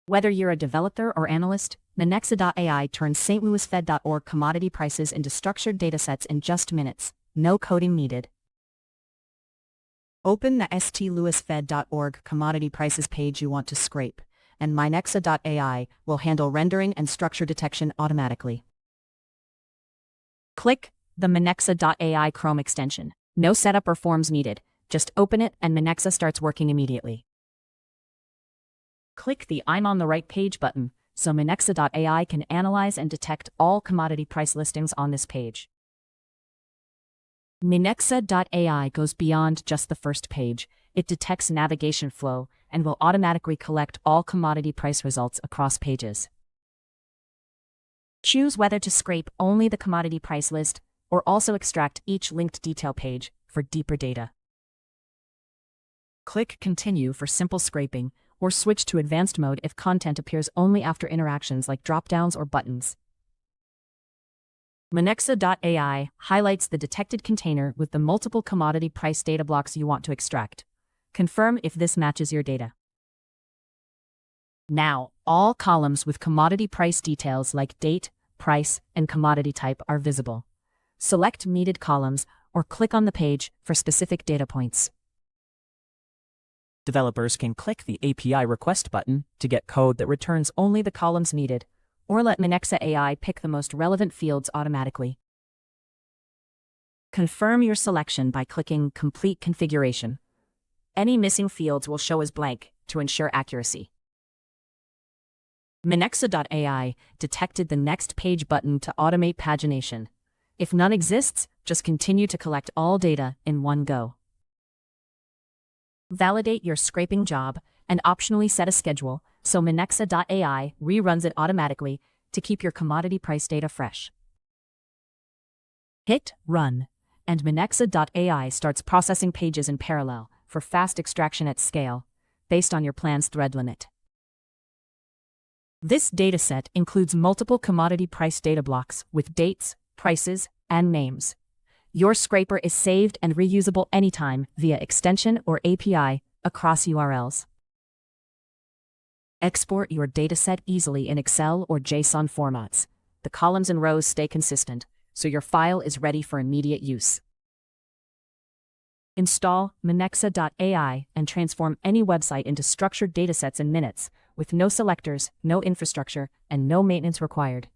Whether you're a developer or analyst, Minexa.ai turns stlouisfed.org commodity prices into structured datasets in just minutes. No coding needed. Open the stlouisfed.org commodity prices page you want to scrape, and Minexa.ai will handle rendering and structure detection automatically. Click the Minexa.ai Chrome extension. No setup or forms needed. Just open it and Minexa starts working immediately. Click the I'm on the right page button so Minexa.ai can analyze and detect all commodity price listings on this page. Minexa.ai goes beyond just the first page. It detects navigation flow and will automatically collect all commodity price results across pages. Choose whether to scrape only the commodity price list or also extract each linked detail page for deeper data. Click Continue for simple scraping, or switch to advanced mode if content appears only after interactions like drop-downs or buttons. Minexa.ai highlights the detected container with the multiple commodity price data blocks you want to extract. Confirm if this matches your data. Now, all columns with commodity price details like date, price, and commodity type are visible. Select needed columns or click on the page for specific data points. Developers can click the API request button to get code that returns only the columns needed, or let Minexa.ai pick the most relevant fields automatically. Confirm your selection by clicking Complete Configuration. Any missing fields will show as blank to ensure accuracy. Minexa.ai detected the Next Page button to automate pagination. If none exists, just continue to collect all data in one go. Validate your scraping job and optionally set a schedule so Minexa.ai reruns it automatically to keep your commodity price data fresh. Hit Run, and Minexa.ai starts processing pages in parallel for fast extraction at scale, based on your plan's thread limit. This dataset includes multiple commodity price data blocks with dates, prices, and names. Your scraper is saved and reusable anytime via extension or API across URLs. Export your dataset easily in Excel or JSON formats. The columns and rows stay consistent, so your file is ready for immediate use. Install Minexa.ai and transform any website into structured datasets in minutes, with no selectors, no infrastructure, and no maintenance required.